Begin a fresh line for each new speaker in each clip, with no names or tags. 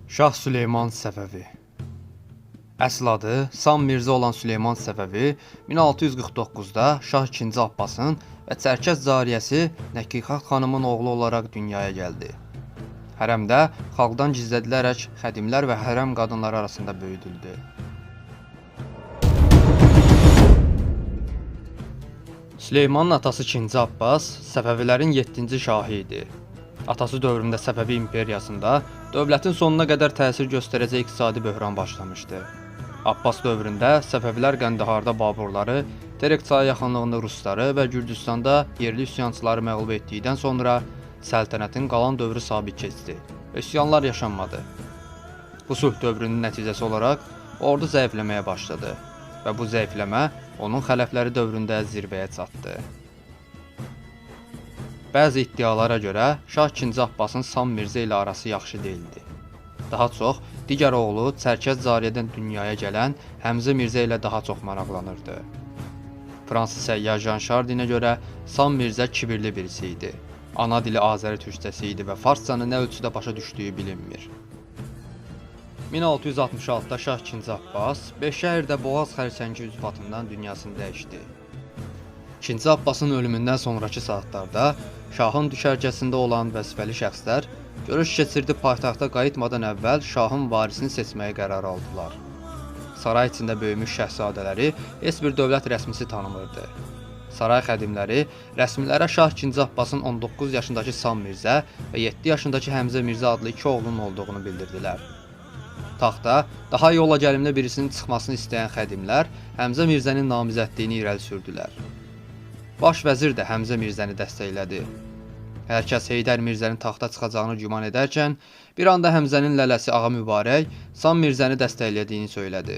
Şah Süleyman Səfəvi. Əsl adı Sam Mirzə olan Süleyman Səfəvi 1649-da Şah II. Abbasın və Çərkəz cariyəsi Nəkiqat xanımın oğlu olaraq dünyaya gəldi. Hərəmdə xalqdan gizlədilərək xədimlər və hərəm qadınları arasında böyüdüldü. Süleymanın atası II. Abbas Səfəvilərin 7-ci şahı idi. Atası dövründə Səfəvi imperiyasında dövlətin sonuna qədər təsir göstərəcək iqtisadi böhran başlamışdı. Abbas dövründə Səfəvilər Qəndaharda Baburları, Terek çayı yaxınlığında Rusları və Gürcüstanda yerli üsyançıları məğlub etdikdən sonra səltənətin qalan dövrü sabit keçdi və üsyanlar yaşanmadı. Bu sulh dövrünün nəticəsi olaraq ordu zəifləməyə başladı və bu zəifləmə onun xələfləri dövründə zirvəyə çatdı. Bəzi iddialara görə Şah II. Abbasın Sam Mirzə ilə arası yaxşı deyildi. Daha çox digər oğlu Çərkəz cariyədən dünyaya gələn Həmzə Mirzə ilə daha çox maraqlanırdı. Fransız səyyah Jean Chardinə görə Sam Mirzə kibirli birisi idi. Ana dili Azəri türkcəsi idi və farscanı nə ölçüdə başa düşdüyü bilinmir. 1666-da Şah II. Abbas Beşşəhirdə Boğaz xərçəngi ucbatından dünyasını dəyişdi. II. Abbasın ölümündən sonraki saatlarda şahın düşərgəsində olan vəzifəli şəxslər görüş keçirdi paytaxta qayıtmadan əvvəl şahın varisini seçməyə qərar aldılar. Saray içində böyümüş şəhzadələri heç bir dövlət rəsmisi tanımırdı. Saray xədimləri rəsmilərə Şah II. Abbasın 19 yaşındakı Sam Mirzə və 7 yaşındakı Həmzə Mirzə adlı iki oğlunun olduğunu bildirdilər. Taxta daha yola gəlimli birisinin çıxmasını istəyən xədimlər Həmzə Mirzənin namizədliyini irəli sürdülər. Baş vəzir də Həmzə Mirzəni dəstəklədi. Hər kəs Heydər Mirzənin taxta çıxacağını güman edərkən, bir anda Həmzənin lələsi Ağa Mübarək Sam Mirzəni dəstəklədiyini söylədi.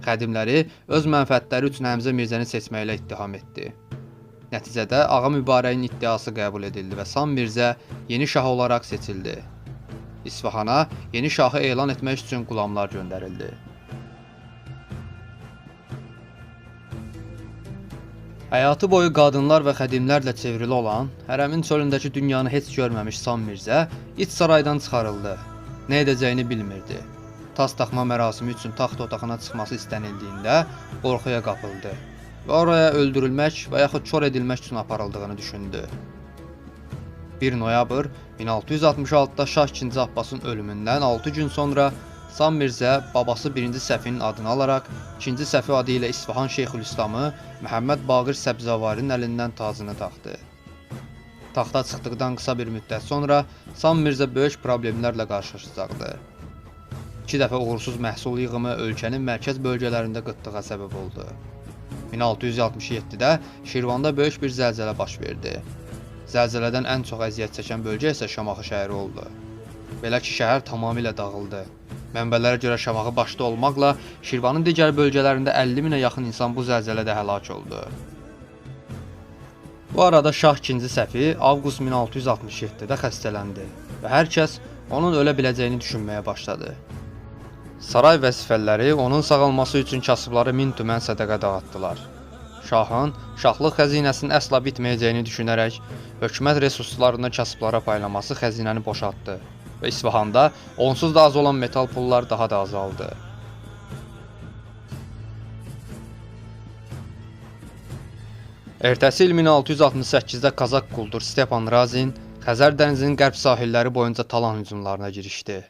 Xədimləri öz mənfəətləri üçün Həmzə Mirzəni seçməklə ittiham etdi. Nəticədə Ağa Mübarəyin iddiası qəbul edildi və Sam Mirzə yeni şah olaraq seçildi. İsfahana yeni şahı elan etmək üçün qulamlar göndərildi. Həyatı boyu qadınlar və xədimlərlə çevrili olan, hərəmin çölündəki dünyanı heç görməmiş Sam Mirzə iç saraydan çıxarıldı. Nə edəcəyini bilmirdi. Tas taxma mərasimi üçün taxt otağına çıxması istənildiyində qorxuya qapıldı və oraya öldürülmək və yaxud kor edilmək üçün aparıldığını düşündü. 1 noyabr 1666-da Şah II. Abbasın ölümündən 6 gün sonra Sam Mirzə babası 1-ci Səfinin adını alaraq 2-ci Səfi adı ilə İsfahan Şeyxülislamı Məhəmməd Baqir Səbzəvarinin əlindən tacını taxdı. Taxta çıxdıqdan qısa bir müddət sonra Sam Mirzə böyük problemlərlə qarşılaşacaqdı. 2 dəfə uğursuz məhsul yığımı ölkənin mərkəz bölgələrində qıtlığa səbəb oldu. 1667-də Şirvanda böyük bir zəlzələ baş verdi. Zəlzələdən ən çox əziyyət çəkən bölgə isə Şamaxı şəhəri oldu. Belə ki, şəhər tamamilə dağıldı. Mənbələrə görə Şamaxı başda olmaqla Şirvanın digər bölgələrində 50 minə yaxın insan bu zəlzələdə həlak oldu. Bu arada Şah II. Səfi avqust 1667-də xəstələndi və hər kəs onun ölə biləcəyini düşünməyə başladı. Saray vəzifəliləri onun sağalması üçün kasıbları 1000 tümən sədəqə dağıtdılar. Şahın şahlıq xəzinəsinin əsla bitməyəcəyini düşünərək hökumət resurslarını kasıblara paylaması xəzinəni boşaltdı və İsfahanda onsuz da az olan metal pullar daha da azaldı. Ertəsi il 1668-də Kazak quldur Stepan Razin Xəzər dənizinin qərb sahilləri boyunca talan hücumlarına girişdi.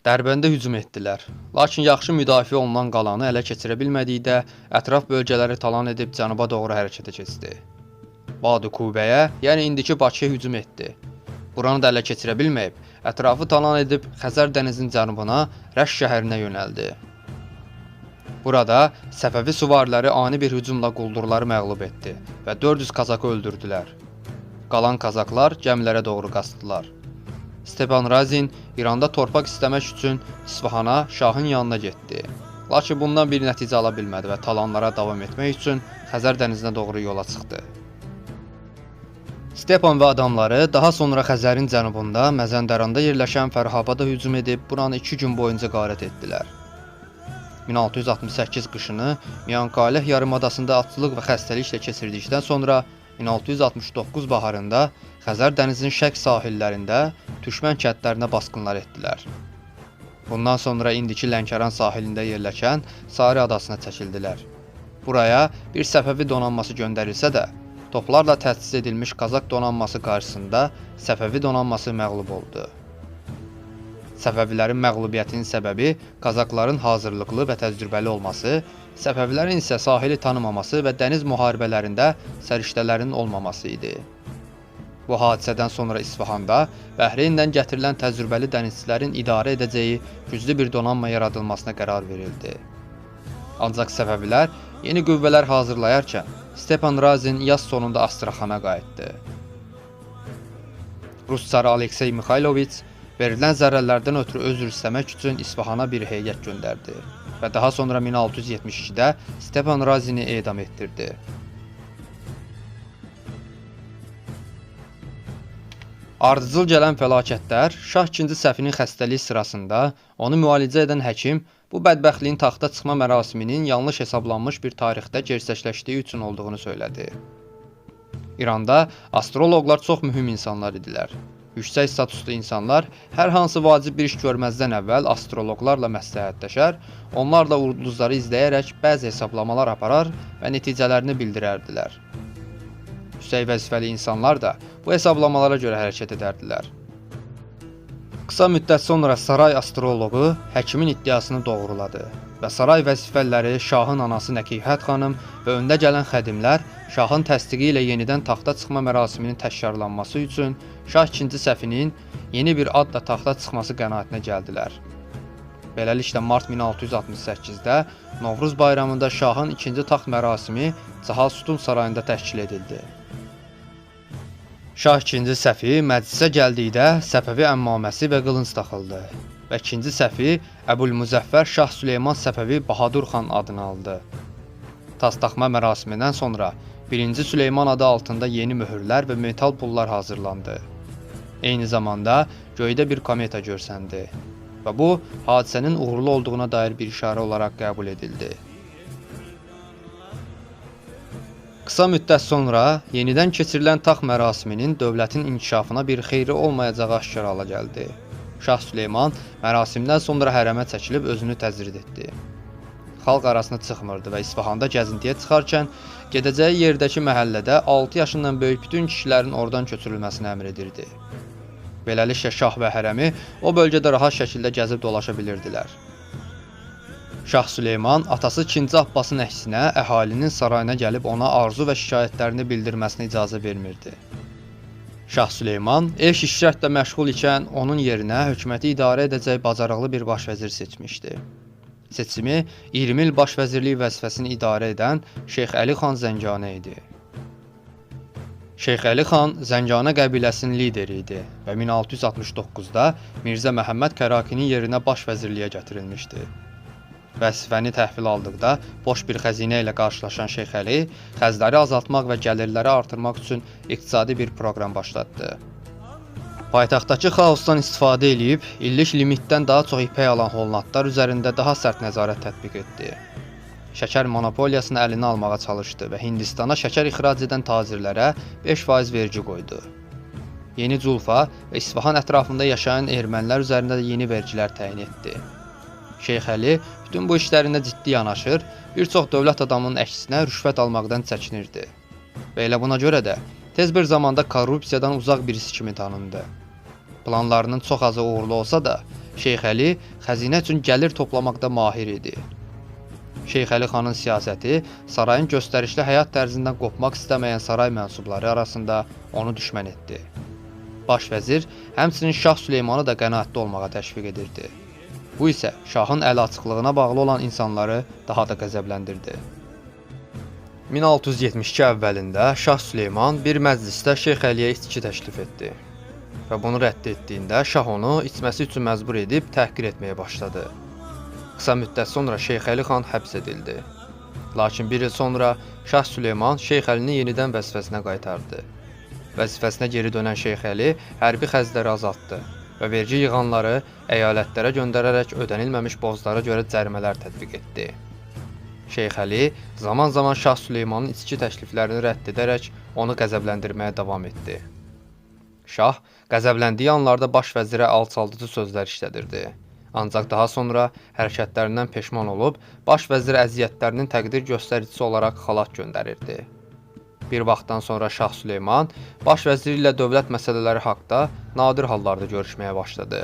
Dərbəndə hücum etdilər, lakin yaxşı müdafiə olunan qalanı ələ keçirə bilmədikdə ətraf bölgələri talan edib cənuba doğru hərəkətə keçdi. Badı-Kubəyə, yəni indiki Bakıya hücum etdi. Buranı da ələ keçirə bilməyib, ətrafı talan edib Xəzər dənizinin cənubuna Rəş şəhərinə yönəldi. Burada Səfəvi süvariləri ani bir hücumla quldurları məğlub etdi və 400 Kazakı öldürdülər. Qalan Kazaklar gəmilərə doğru qaçdılar. Stepan Razin İranda torpaq istəmək üçün İsfahana şahın yanına getdi. Lakin bundan bir nəticə ala bilmədi və talanlara davam etmək üçün Xəzər dənizinə doğru yola çıxdı. Stepan və adamları daha sonra Xəzərin cənubunda Məzəndəranda yerləşən Fərhabada hücum edib buranı 2 gün boyunca qarət etdilər. 1668 qışını Miyankaleh yarımadasında atçılıq və xəstəliklə keçirdikdən sonra 1669 baharında Xəzər dənizinin şərq sahillərində Türkmən kəndlərinə basqınlar etdilər. Bundan sonra indiki Lənkəran sahilində yerləşən Sari adasına çəkildilər. Buraya bir Səfəvi donanması göndərilsə də, toplarla təchiz edilmiş Qazaq donanması qarşısında Səfəvi donanması məğlub oldu. Səfəvilərin məğlubiyyətinin səbəbi Qazaqların hazırlıqlı və təcrübəli olması, Səfəvilərin isə sahili tanımaması və dəniz müharibələrində səriştələrin olmaması idi. Bu hadisədən sonra İsfahanda Bəhreyndən gətirilən təcrübəli dənizçilərin idarə edəcəyi güclü bir donanma yaradılmasına qərar verildi. Ancaq Səfəvilər yeni qüvvələr hazırlayarkən Stepan Razin yaz sonunda Astraxana qayıtdı. Rus çarı Aleksey Mixayloviç verilən zərərlərdən ötürü özür istəmək üçün İsfahana bir heyət göndərdi və daha sonra 1672-də Stepan Razini edam etdirdi. Ardıcıl gələn fəlakətlər Şah II Səfinin xəstəliyi sırasında onu müalicə edən həkim bu bədbəxtliyin taxta çıxma mərasiminin yanlış hesablanmış bir tarixdə gerçəkləşdiyi üçün olduğunu söylədi. İranda astroloqlar çox mühüm insanlar idilər. Yüksək statuslu insanlar hər hansı vacib bir iş görməzdən əvvəl astroloqlarla məsləhətləşər, onlarla ulduzları izləyərək bəzi hesablamalar aparar və nəticələrini bildirərdilər. Yüksək vəzifəli insanlar da bu hesablamalara görə hərəkət edərdilər. Qısa müddət sonra saray astroloqu həkimin iddiasını doğruladı və saray vəzifəliləri şahın anası Nəkihət xanım və öndə gələn xədimlər şahın təsdiqi ilə yenidən taxta çıxma mərasiminin təkrarlanması üçün Şah II Səfinin yeni bir adla taxta çıxması qənaətinə gəldilər. Beləliklə mart 1668-də Novruz bayramında şahın ikinci taxt mərasimi Cahal Sütun sarayında təşkil edildi. Şah II Səfi məclisə gəldikdə Səfəvi əmmaməsi və qılınc taxıldı və ikinci Səfi Əbülmüzəffər Şah Süleyman Səfəvi Bahadur xan adını aldı. Taxtaxma mərasimindən sonra 1-ci Süleyman adı altında yeni möhürlər və metal pullar hazırlandı. Eyni zamanda göydə bir kometa görsəndi və bu hadisənin uğurlu olduğuna dair bir işarə olaraq qəbul edildi. Qısa müddət sonra yenidən keçirilən taxt mərasiminin dövlətin inkişafına bir xeyri olmayacağı aşkar hala gəldi. Şah Süleyman mərasimdən sonra hərəmə çəkilib özünü təzrid etdi. Xalq arasına çıxmırdı və İsfahanda gəzintiyə çıxarkən gedəcəyi yerdəki məhəllədə 6 yaşından böyük bütün kişilərin oradan köçürülməsini əmr edirdi. Beləliklə şah və hərəmi o bölgədə rahat şəkildə gəzib dolaşa bilirdilər. Şah Süleyman atası II Abbasın əksinə əhalinin sarayına gəlib ona arzu və şikayətlərini bildirməsinə icazə vermirdi. Şah Süleyman eş işrətlə məşğul ikən onun yerinə hökuməti idarə edəcək bacarıqlı bir baş vəzir seçmişdi. Seçimi 20 il baş vəzirlik vəzifəsini idarə edən Şeyx Əli xan Zəncanə idi. Şeyx Əli xan Zəncana qəbiləsinin lideri idi və 1669-da Mirzə Məhəmməd Kərakinin yerinə baş vəzirliyə gətirilmişdi. Vəzifəni təhvil aldıqda boş bir xəzinə ilə qarşılaşan Şeyx Əli xərcləri azaltmaq və gəlirləri artırmaq üçün iqtisadi bir proqram başlatdı. Paytaxtdakı xaosdan istifadə edib illik limitdən daha çox ipək alan hollandlar üzərində daha sərt nəzarət tətbiq etdi. Şəkər monopoliyasını əlinə almağa çalışdı və Hindistana şəkər ixrac edən tacirlərə 5% vergi qoydu. Yeni Culfa və İsfahan ətrafında yaşayan ermənilər üzərində də yeni vergilər təyin etdi. Şeyx Əli bütün bu işlərində ciddi yanaşır, bir çox dövlət adamının əksinə rüşvət almaqdan çəkinirdi. Və elə buna görə də tez bir zamanda korrupsiyadan uzaq birisi kimi tanındı. Planlarının çox azı uğurlu olsa da, Şeyx Əli xəzinə üçün gəlir toplamaqda mahir idi. Şeyx Əli xanın siyasəti sarayın göstərişli həyat tərzindən qopmaq istəməyən saray mənsubları arasında onu düşmən etdi. Baş vəzir həmçinin Şah Süleymanı da qənaətli olmağa təşviq edirdi. Bu isə şahın əli açıqlığına bağlı olan insanları daha da qəzəbləndirdi. 1672 əvvəlində Şah Süleyman bir məclisdə Şeyx Əliyə içki təklif etdi və bunu rədd etdiyində şah onu içməsi üçün məcbur edib təhqir etməyə başladı. Qısa müddət sonra Şeyx Əli xan həbs edildi. Lakin bir il sonra Şah Süleyman Şeyx Əlini yenidən vəzifəsinə qaytardı. Vəzifəsinə geri dönən Şeyx Əli hərbi xərcləri azaltdı və vergi yığanları əyalətlərə göndərərək ödənilməmiş borclara görə cərimələr tətbiq etdi. Şeyx Əli zaman-zaman Şah Süleymanın içki təkliflərini rədd edərək onu qəzəbləndirməyə davam etdi. Şah qəzəbləndiyi anlarda baş vəzirə alçaldıcı sözlər işlədirdi. Ancaq daha sonra hərəkətlərindən peşman olub, baş vəzir əziyyətlərinin təqdir göstəricisi olaraq xalat göndərirdi. Bir vaxtdan sonra Şah Süleyman baş vəziri ilə dövlət məsələləri haqqında nadir hallarda görüşməyə başladı.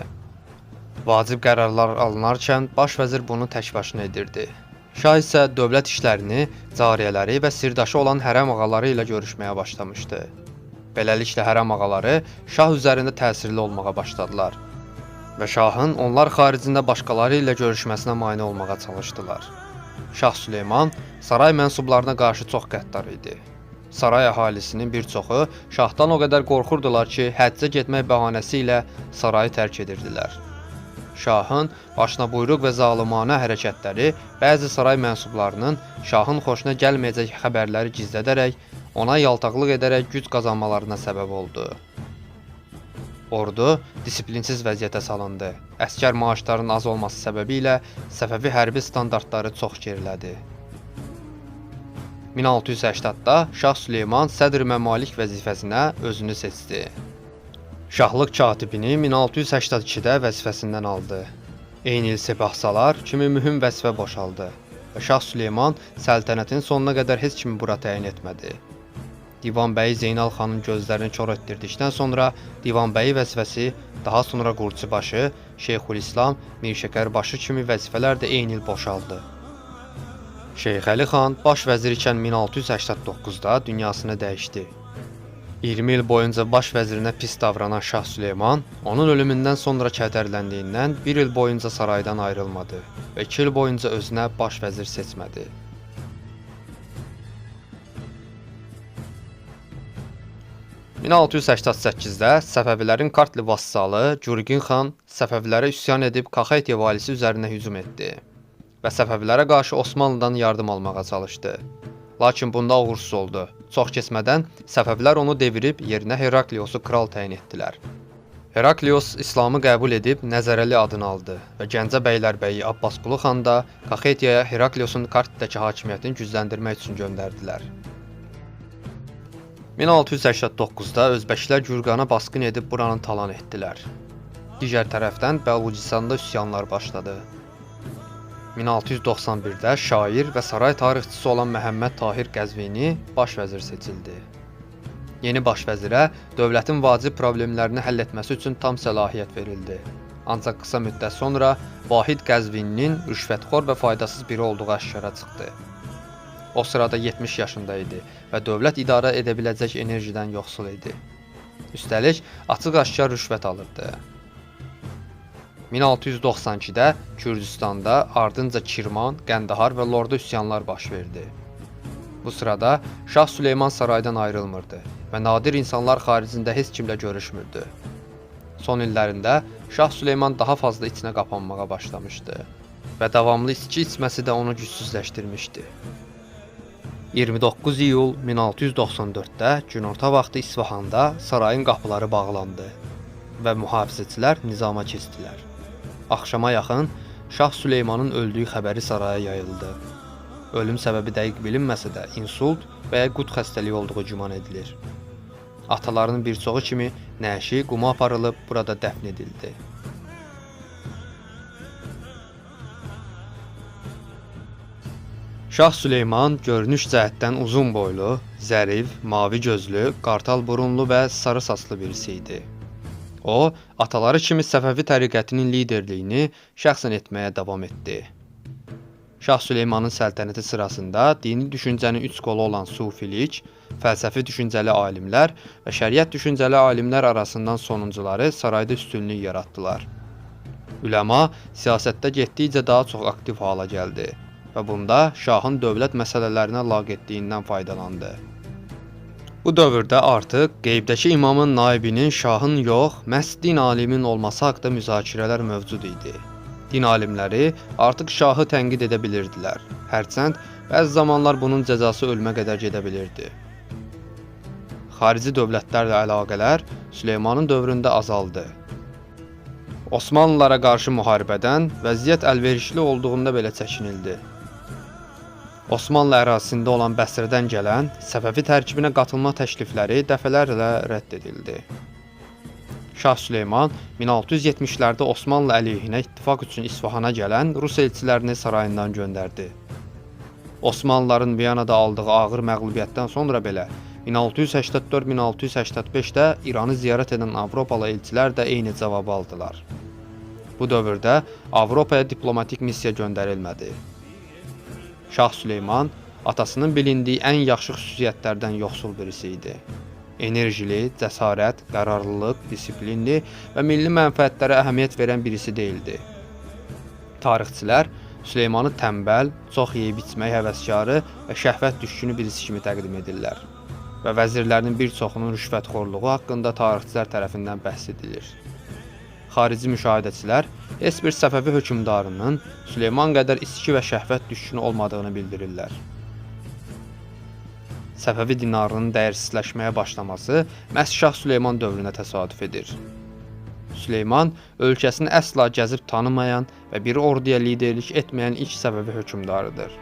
Vacib qərarlar alınarkən baş vəzir bunu tək başına edirdi. Şah isə dövlət işlərini, cariyələri və sirdaşı olan hərəm ağaları ilə görüşməyə başlamışdı. Beləliklə hərəm ağaları şah üzərində təsirli olmağa başladılar və şahın onlar xaricində başqaları ilə görüşməsinə mane olmağa çalışdılar. Şah Süleyman saray mənsublarına qarşı çox qəddar idi. Saray əhalisinin bir çoxu şahdan o qədər qorxurdular ki, həccə getmək bəhanəsi ilə sarayı tərk edirdilər. Şahın başına buyruq və zalimانه hərəkətləri bəzi saray mənsublarının şahın xoşuna gəlməyəcək xəbərləri gizlədərək, ona yaltaqlıq edərək güc qazanmalarına səbəb oldu. Ordu disiplinsiz vəziyyətə salındı. Əskər maaşlarının az olması səbəbilə Səfəvi hərbi standartları çox gerilədi. 1680-da Şah Süleyman Sədr Məmalik vəzifəsinə özünü seçdi. Şahlıq katibini 1682-də vəzifəsindən aldı. Eyni il Sepahsalar kimi mühüm vəzifə boşaldı və Şah Süleyman səltənətin sonuna qədər heç kimi bura təyin etmədi. Divan bəyi Zeynal xanın gözlərini kor etdirdikdən sonra divan bəyi vəzifəsi, daha sonra Qurçubaşı, Şeyxülislam, Mirşəkərbaşı kimi vəzifələr də eyni il boşaldı. Şeyx Əli xan baş vəzir ikən 1689-da dünyasını dəyişdi. 20 il boyunca baş vəzirinə pis davranan Şah Süleyman, onun ölümündən sonra kədərləndiyindən bir il boyunca saraydan ayrılmadı və 2 il boyunca özünə baş vəzir seçmədi. 1688-də Səfəvilərin Kartli vassalı Gürgin xan Səfəvilərə üsyan edib Kaxetiya valisi üzərinə hücum etdi və Səfəvilərə qarşı Osmanlıdan yardım almağa çalışdı. Lakin bunda uğursuz oldu. Çox keçmədən Səfəvilər onu devirib yerinə Herakliyosu kral təyin etdilər. Heraklios İslamı qəbul edib Nəzərəli adını aldı və Gəncə bəylərbəyi Abbasqulu xan da Kaxetiyaya Herakliyosun Kartdakı hakimiyyətini gücləndirmək üçün göndərdilər. 1689-da Özbəklər Gürqana basqın edib buranı talan etdilər. Digər tərəfdən Bəlucistanda üsyanlar başladı. 1691-də şair və saray tarixçisi olan Məhəmməd Tahir Qəzvini baş vəzir seçildi. Yeni baş vəzirə dövlətin vacib problemlərini həll etməsi üçün tam səlahiyyət verildi. Ancaq qısa müddət sonra Vahid Qəzvininin rüşvətxor və faydasız biri olduğu aşkara çıxdı. O sırada 70 yaşında idi və dövlət idarə edə biləcək enerjidən yoxsul idi. Üstəlik, açıq-aşkar rüşvət alırdı. 1692-də Kürdistanda, ardınca Kirman, Qəndahar və Lorda üsyanlar baş verdi. Bu sırada Şah Süleyman saraydan ayrılmırdı və nadir insanlar xaricində heç kimlə görüşmürdü. Son illərində Şah Süleyman daha fazla içinə qapanmağa başlamışdı və davamlı içki içməsi də onu gücsüzləşdirmişdi. 29 iyul 1694-də günorta vaxtı İsfahanda sarayın qapıları bağlandı və mühafizəçilər nizama keçdilər. Axşama yaxın Şah Süleymanın öldüyü xəbəri saraya yayıldı. Ölüm səbəbi dəqiq bilinməsə də insult və ya qut xəstəliyi olduğu güman edilir. Atalarının bir çoxu kimi nəşi quma aparılıb burada dəfn edildi. Şah Süleyman görünüş cəhətdən uzun boylu, zərif, mavi gözlü, qartal burunlu və sarı saçlı birisi idi. O, ataları kimi Səfəvi təriqətinin liderliyini şəxsən etməyə davam etdi. Şah Süleymanın səltənəti sırasında dini düşüncənin üç qolu olan sufilik, fəlsəfi düşüncəli alimlər və şəriət düşüncəli alimlər arasından sonuncuları sarayda üstünlük yaratdılar. Üləma siyasətdə getdikcə daha çox aktiv hala gəldi və bunda şahın dövlət məsələlərinə laqeydliyindən faydalandı. Bu dövrdə artıq qeybdəki imamın naibinin şahın yox, məhz din alimin olması haqqında müzakirələr mövcud idi. Din alimləri artıq şahı tənqid edə bilirdilər. Hərçənd bəzi zamanlar bunun cəzası ölmə qədər gedə bilirdi. Xarici dövlətlərlə əlaqələr Süleymanın dövründə azaldı. Osmanlılara qarşı müharibədən vəziyyət əlverişli olduğunda belə çəkinildi. Osmanlı ərazisində olan Bəsrədən gələn Səfəvi tərkibinə qatılma təklifləri dəfələrlə rədd edildi. Şah Süleyman 1670-lərdə Osmanlı əleyhinə ittifaq üçün İsfahana gələn Rus elçilərini sarayından göndərdi. Osmanlıların Viyanada aldığı ağır məğlubiyyətdən sonra belə 1684-1685-də İranı ziyarət edən Avropalı elçilər də eyni cavabı aldılar. Bu dövrdə Avropaya diplomatik missiya göndərilmədi. Şah Süleyman atasının bilindiyi ən yaxşı xüsusiyyətlərdən yoxsul birisi idi. Enerjili, cəsarət, qərarlılıq, disiplinli və milli mənfəətlərə əhəmiyyət verən birisi deyildi. Tarixçilər Süleymanı tənbəl, çox yeyib içmək həvəskarı və şəhvət düşkünü birisi kimi təqdim edirlər və vəzirlərinin bir çoxunun rüşvətxorluğu haqqında tarixçilər tərəfindən bəhs edilir. Xarici müşahidəçilər heç bir Səfəvi hökmdarının Süleyman qədər içki və şəhvət düşkünü olmadığını bildirirlər. Səfəvi dinarının dəyərsizləşməyə başlaması məhz Şah Süleyman dövrünə təsadüf edir. Süleyman ölkəsini əsla gəzib tanımayan və bir orduya liderlik etməyən ilk Səfəvi hökmdarıdır.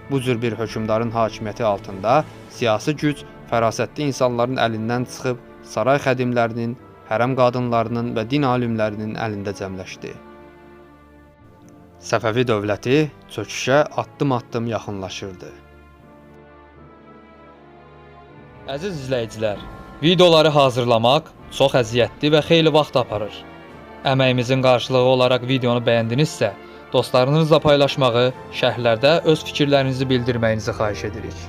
Bu cür bir hökmdarın hakimiyyəti altında siyasi güc fərasətli insanların əlindən çıxıb saray xədimlərinin, hərəm qadınlarının və din alimlərinin əlində cəmləşdi. Səfəvi dövləti çöküşə addım-addım yaxınlaşırdı.
Əziz izləyicilər, videoları hazırlamaq çox əziyyətli və xeyli vaxt aparır. Əməyimizin qarşılığı olaraq videonu bəyəndinizsə, dostlarınızla paylaşmağı, şərhlərdə öz fikirlərinizi bildirməyinizi xahiş edirik.